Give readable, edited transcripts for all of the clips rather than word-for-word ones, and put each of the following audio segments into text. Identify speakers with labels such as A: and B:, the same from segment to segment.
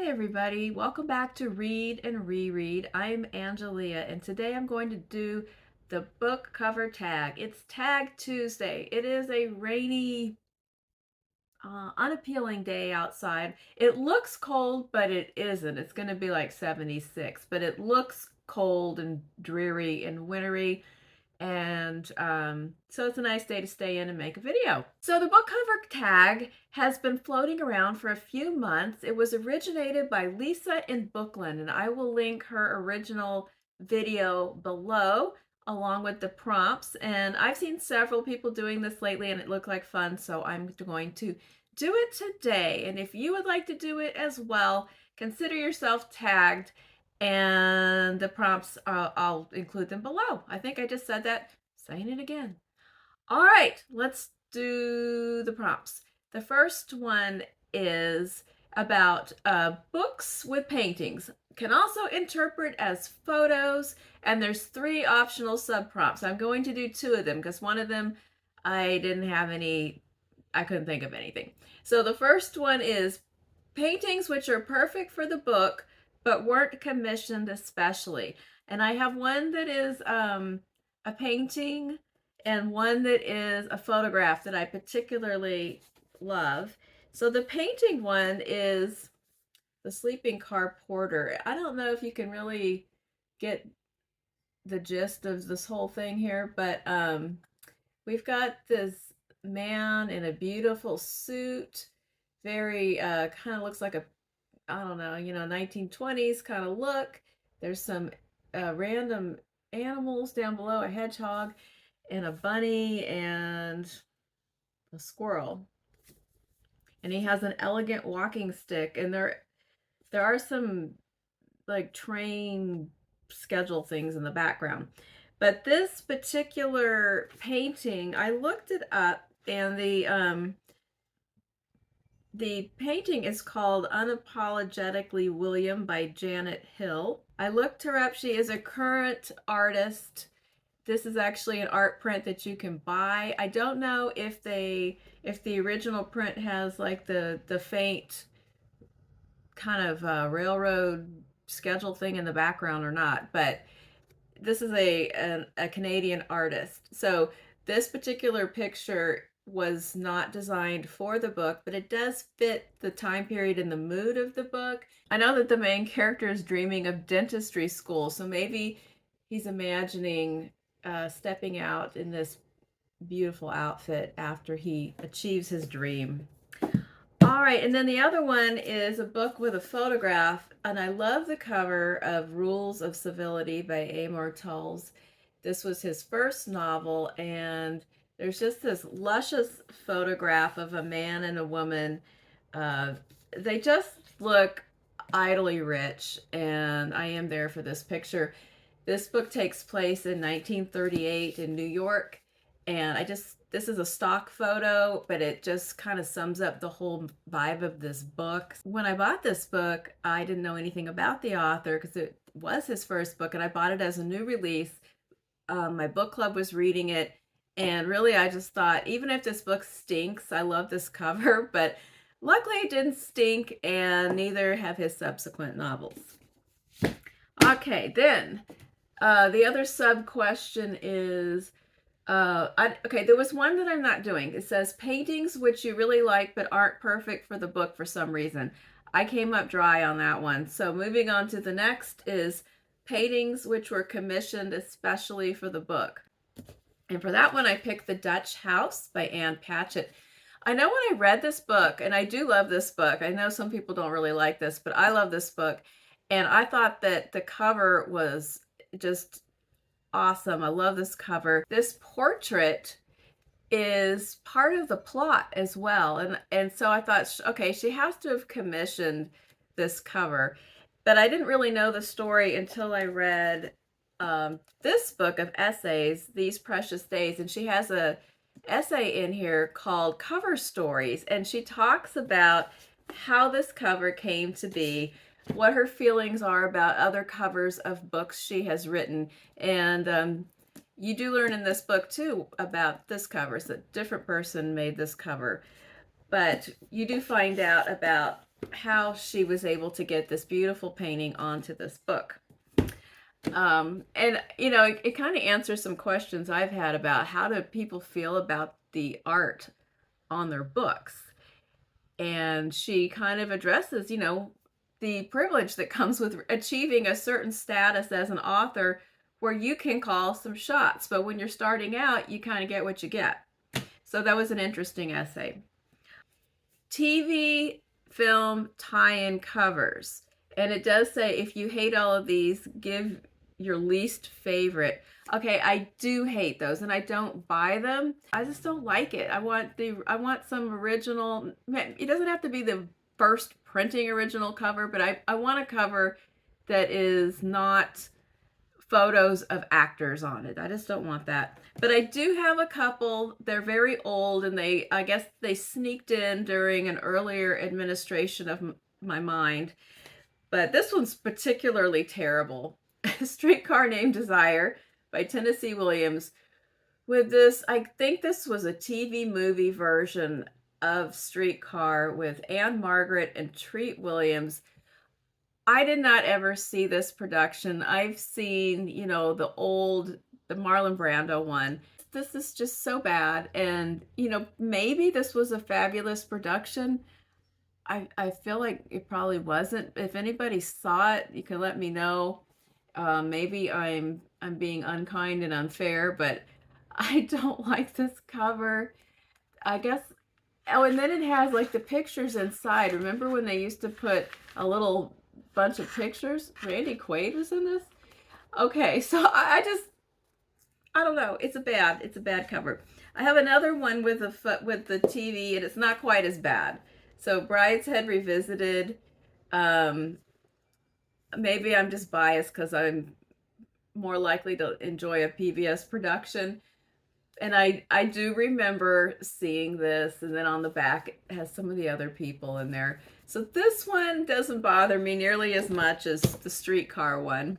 A: Hi everybody, welcome back to Read and Reread. I'm Angelia and today I'm going to do the book cover tag. It's Tag Tuesday. It is a rainy, unappealing day outside. It looks cold, but it isn't. It's going to be like 76, but it looks cold and dreary and wintry. And so it's a nice day to stay in and make a video. So the book cover tag has been floating around for a few months. It was originated by Lisa in Bookland, and I will link her original video below along with the prompts. And I've seen several people doing this lately and it looked like fun, so I'm going to do it today. And if you would like to do it as well, consider yourself tagged, and the prompts, I'll include them below. I think I just said that, saying it again. All right, let's do the prompts. The first one is about books with paintings. Can also interpret as photos, and there's 3 optional sub prompts. I'm going to do 2 of them because one of them I didn't have any, I couldn't think of anything. So the first one is paintings which are perfect for the book but weren't commissioned especially. And I have one that is a painting and one that is a photograph that I particularly love. So the painting one is the sleeping car porter. I don't know if you can really get the gist of this whole thing here, but we've got this man in a beautiful suit, very kind of looks like a, I don't know, 1920s kind of look. There's some random animals down below, a hedgehog and a bunny and a squirrel. And he has an elegant walking stick, and there are some like train schedule things in the background. But this particular painting, I looked it up, and the painting is called Unapologetically William by Janet Hill. I looked her up. She is a current artist. This is actually an art print that you can buy. I don't know if the original print has like the faint kind of railroad schedule thing in the background or not, but this is a Canadian artist. So this particular picture was not designed for the book, but it does fit the time period and the mood of the book. I know that the main character is dreaming of dentistry school, so maybe he's imagining stepping out in this beautiful outfit after he achieves his dream. All right, and then the other one is a book with a photograph, and I love the cover of Rules of Civility by Amor Towles. This was his first novel, and there's just this luscious photograph of a man and a woman. They just look idly rich, and I am there for this picture. This book takes place in 1938 in New York, and this is a stock photo, but it just kind of sums up the whole vibe of this book. When I bought this book, I didn't know anything about the author because it was his first book, and I bought it as a new release. My book club was reading it, and really I just thought, even if this book stinks, I love this cover, but luckily it didn't stink, and neither have his subsequent novels. Okay, then the other sub question is, okay, there was one that I'm not doing. It says paintings which you really like but aren't perfect for the book for some reason. I came up dry on that one. So moving on to the next is paintings which were commissioned especially for the book. And for that one, I picked The Dutch House by Anne Patchett. I know when I read this book, and I do love this book, I know some people don't really like this, but I love this book. And I thought that the cover was just awesome. I love this cover. This portrait is part of the plot as well. And so I thought, okay, she has to have commissioned this cover. But I didn't really know the story until I read this book of essays, These Precious Days. And she has a essay in here called Cover Stories. And she talks about how this cover came to be, what her feelings are about other covers of books she has written. And you do learn in this book too about this cover. So a different person made this cover. But you do find out about how she was able to get this beautiful painting onto this book. And you know, it kind of answers some questions I've had about how do people feel about the art on their books. And she kind of addresses, you know, the privilege that comes with achieving a certain status as an author where you can call some shots, but when you're starting out, you kind of get what you get. So that was an interesting essay. TV, film, tie-in covers. And it does say, if you hate all of these, give your least favorite. Okay, I do hate those and I don't buy them. I just don't like it. I want some original. It doesn't have to be the first printing original cover, but I want a cover that is not photos of actors on it. I just don't want that. But I do have a couple. They're very old, and I guess they sneaked in during an earlier administration of my mind. But this one's particularly terrible. Streetcar Named Desire by Tennessee Williams. With this, I think this was a TV movie version of Streetcar with Anne Margaret and Treat Williams. I did not ever see this production. I've seen, you know, the Marlon Brando one. This is just so bad. And, you know, maybe this was a fabulous production. I feel like it probably wasn't. If anybody saw it, you can let me know. Maybe I'm being unkind and unfair, but I don't like this cover. I guess. Oh, and then it has like the pictures inside. Remember when they used to put a little bunch of pictures? Randy Quaid was in this. Okay, so I don't know. It's a bad cover. I have another one with the TV, and it's not quite as bad. So Brideshead Revisited. Maybe I'm just biased because I'm more likely to enjoy a PBS production. And I do remember seeing this, and then on the back it has some of the other people in there. So this one doesn't bother me nearly as much as the Streetcar one.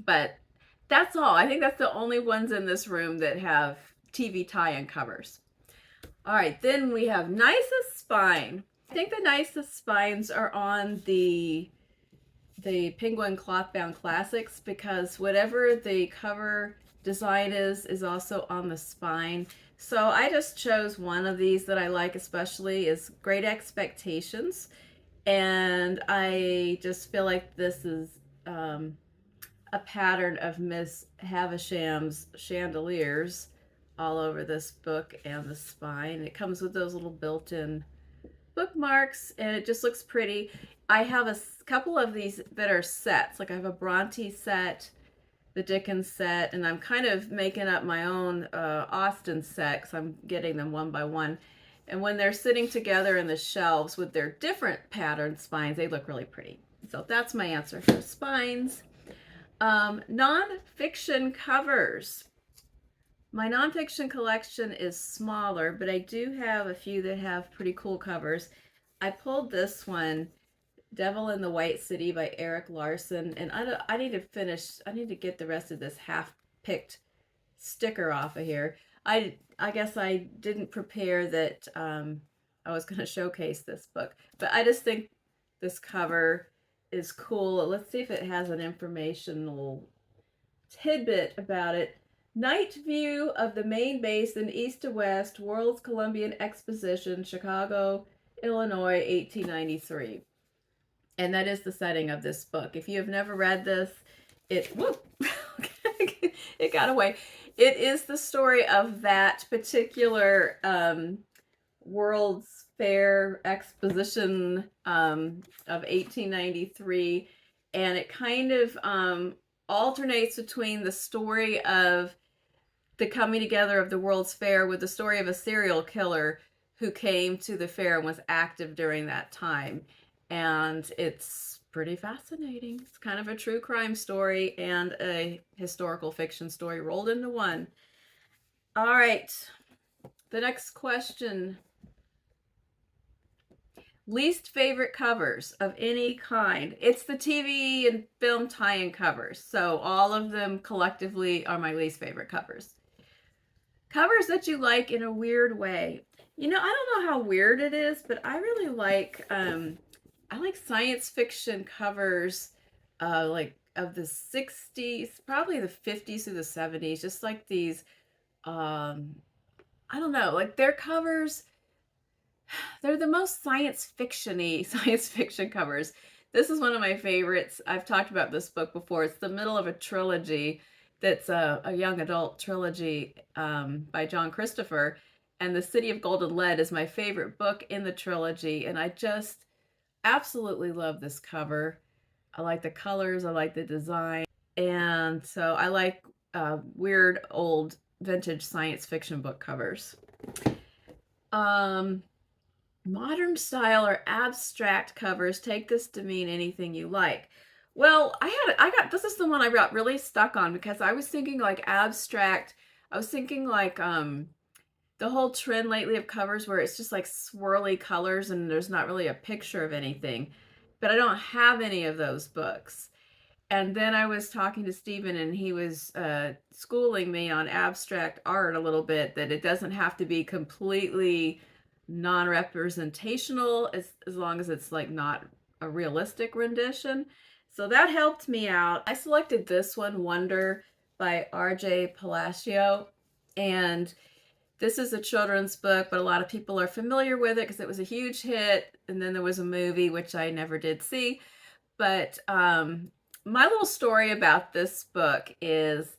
A: But that's all. I think that's the only ones in this room that have TV tie-in covers. All right, then we have Nicest Spine. I think the Nicest Spines are on the Penguin Clothbound Classics, because whatever the cover design is also on the spine. So I just chose one of these that I like especially, is Great Expectations. And I just feel like this is a pattern of Miss Havisham's chandeliers all over this book and the spine. It comes with those little built-in bookmarks, and it just looks pretty. I have a couple of these that are sets. Like I have a Bronte set, the Dickens set, and I'm kind of making up my own Austen set, because I'm getting them one by one. And when they're sitting together in the shelves with their different pattern spines, they look really pretty. So that's my answer for spines. Non-fiction covers. My nonfiction collection is smaller, but I do have a few that have pretty cool covers. I pulled this one, Devil in the White City by Eric Larson, and I need to get the rest of this half-picked sticker off of here. I guess I didn't prepare that I was going to showcase this book, but I just think this cover is cool. Let's see if it has an informational tidbit about it. Night view of the main basin, east to west, World's Columbian Exposition, Chicago, Illinois, 1893. And that is the setting of this book. If you have never read this, it got away. It is the story of that particular World's Fair Exposition of 1893. And it kind of alternates between the story of the coming together of the World's Fair with the story of a serial killer who came to the fair and was active during that time. And it's pretty fascinating. It's kind of a true crime story and a historical fiction story rolled into one. All right, the next question. Least favorite covers of any kind. It's the TV and film tie-in covers. So all of them collectively are my least favorite covers. Covers that you like in a weird way. I don't know how weird it is, but I really like I like science fiction covers like of the 60s, probably the 50s to the 70s, just like these um I don't know, like their covers, they're the most science fiction-y science fiction covers. This is one of my favorites. I've talked about this book before. It's the middle of a trilogy that's a young adult trilogy by John Christopher. And The City of Golden Lead is my favorite book in the trilogy. And I just absolutely love this cover. I like the colors, I like the design. And so I like weird old vintage science fiction book covers. Um, Modern style or abstract covers, take this to mean anything you like. Well, I got this is the one I got really stuck on because I was thinking like abstract. I was thinking like the whole trend lately of covers where it's just like swirly colors and there's not really a picture of anything. But I don't have any of those books. And then I was talking to Stephen, and he was schooling me on abstract art a little bit, that it doesn't have to be completely non-representational as long as it's like not a realistic rendition. So that helped me out. I selected this one, Wonder by R.J. Palacio. And this is a children's book, but a lot of people are familiar with it because it was a huge hit. And then there was a movie, which I never did see. But my little story about this book is,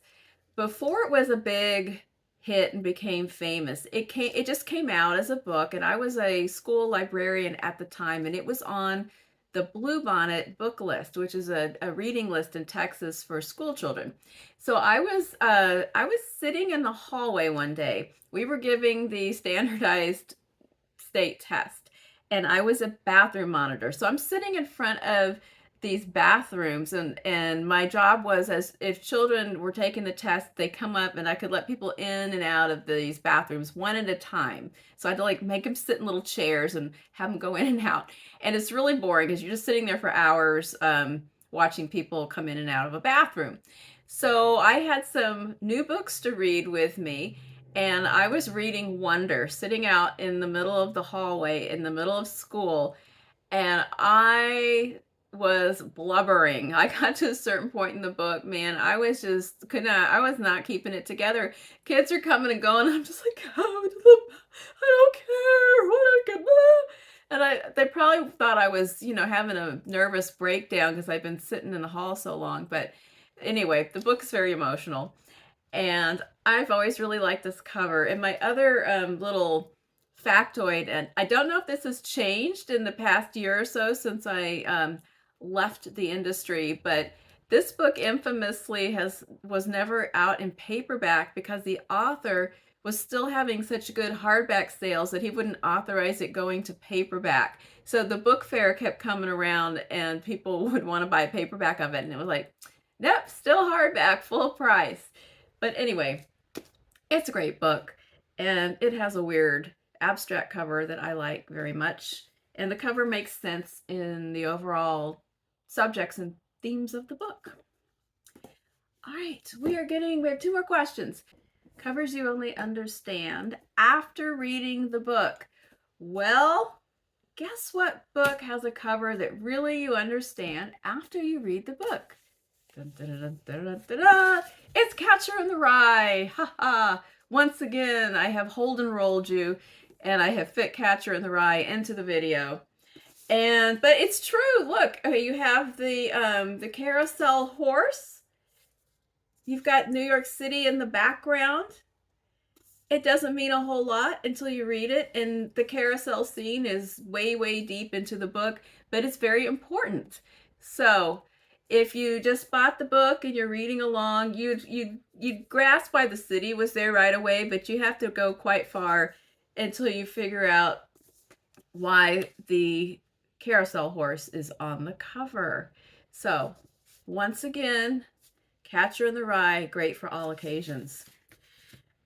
A: before it was a big hit and became famous, it just came out as a book, and I was a school librarian at the time, and it was on the Bluebonnet book list, which is a reading list in Texas for school children. So I was sitting in the hallway one day. We were giving the standardized state test, and I was a bathroom monitor. So I'm sitting in front of these bathrooms, and my job was, as if children were taking the test, they come up and I could let people in and out of these bathrooms one at a time. So I had to like make them sit in little chairs and have them go in and out. And it's really boring because you're just sitting there for hours watching people come in and out of a bathroom. So I had some new books to read with me, and I was reading Wonder, sitting out in the middle of the hallway in the middle of school, and I was blubbering. I got to a certain point in the book, man, I was just I was not keeping it together. Kids are coming and going. I'm just like, oh, I don't care. What I can do. And they probably thought I was, having a nervous breakdown because I've been sitting in the hall so long. But anyway, the book is very emotional. And I've always really liked this cover. And my other little factoid, and I don't know if this has changed in the past year or so since I left the industry, but this book infamously was never out in paperback because the author was still having such good hardback sales that he wouldn't authorize it going to paperback. So the book fair kept coming around and people would want to buy a paperback of it, and it was like, nope, still hardback, full price. But anyway, it's a great book, and it has a weird abstract cover that I like very much. And the cover makes sense in the overall subjects and themes of the book. All right, we have 2 more questions. Covers you only understand after reading the book. Well, guess what book has a cover that really you understand after you read the book? Dun, dun, dun, dun, dun. It's Catcher in the Rye. Ha ha. Once again, I have Holden rolled you, and I have fit Catcher in the Rye into the video. But it's true. Look, okay, you have the carousel horse. You've got New York City in the background. It doesn't mean a whole lot until you read it, and the carousel scene is way, way deep into the book, but it's very important. So if you just bought the book and you're reading along, you'd grasp why the city was there right away, but you have to go quite far until you figure out why the carousel horse is on the cover. So once again, Catcher in the Rye, great for all occasions.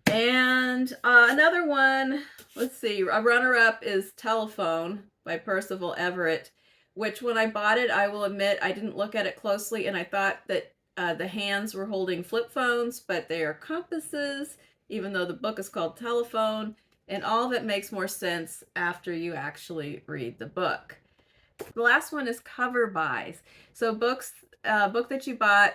A: And another one, let's see, a runner-up is Telephone by Percival Everett, which when I bought it, I will admit, I didn't look at it closely, and I thought that the hands were holding flip phones, but they are compasses, even though the book is called Telephone. And all of it makes more sense after you actually read the book. The last one is cover buys. So book that you bought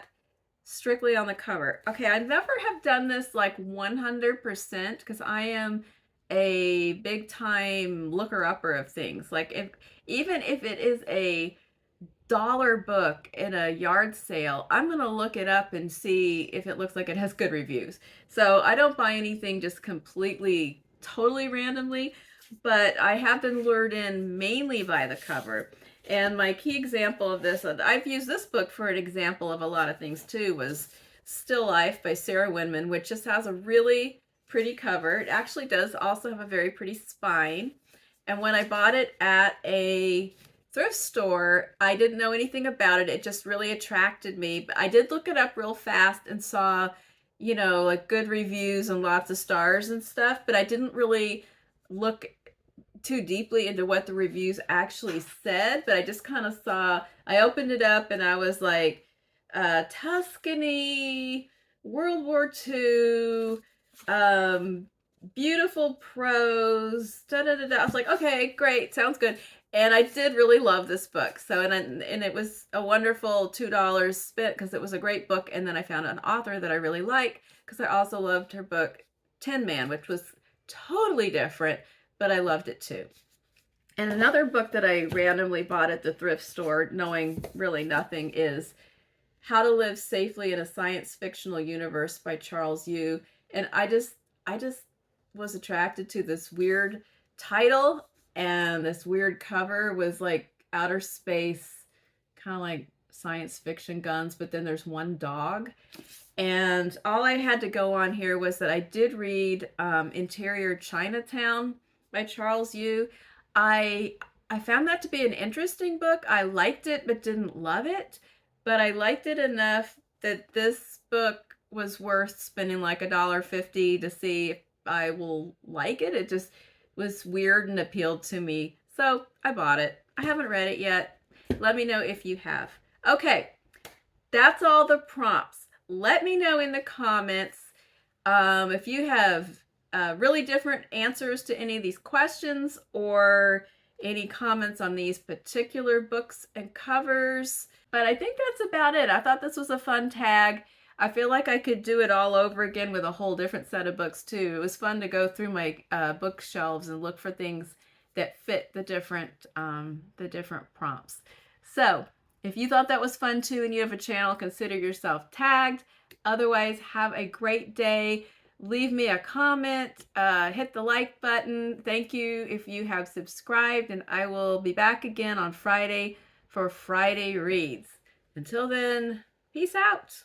A: strictly on the cover. Okay, I never have done this like 100% because I am a big time looker upper of things. Like even if it is a dollar book in a yard sale, I'm going to look it up and see if it looks like it has good reviews. So I don't buy anything just completely, totally randomly, but I have been lured in mainly by the cover. And my key example of this, I've used this book for an example of a lot of things too, was Still Life by Sarah Winman, which just has a really pretty cover. It actually does also have a very pretty spine. And when I bought it at a thrift store, I didn't know anything about it. It just really attracted me. But I did look it up real fast and saw, like good reviews and lots of stars and stuff, but I didn't really look too deeply into what the reviews actually said. But I just kind of saw, I opened it up and I was like, Tuscany, World War II, beautiful prose, da da da da. I was like, okay, great, sounds good. And I did really love this book. So, and it was a wonderful $2 spent because it was a great book. And then I found an author that I really like because I also loved her book, Tin Man, which was totally different, but I loved it too. And another book that I randomly bought at the thrift store, knowing really nothing, is How to Live Safely in a Science Fictional Universe by Charles Yu. And I just was attracted to this weird title, and this weird cover was like outer space, kind of like science fiction guns, but then there's one dog. And all I had to go on here was that I did read Interior Chinatown by Charles Yu. I found that to be an interesting book. I liked it but didn't love it, but I liked it enough that this book was worth spending like $1.50 to see if I will like it. It just was weird and appealed to me. So I bought it. I haven't read it yet. Let me know if you have. Okay, that's all the prompts. Let me know in the comments if you have really different answers to any of these questions or any comments on these particular books and covers. But I think that's about it. I thought this was a fun tag. I feel like I could do it all over again with a whole different set of books too. It was fun to go through my bookshelves and look for things that fit the different prompts. So if you thought that was fun too and you have a channel, consider yourself tagged. Otherwise, have a great day. Leave me a comment, hit the like button. Thank you if you have subscribed, and I will be back again on Friday for Friday Reads. Until then, peace out.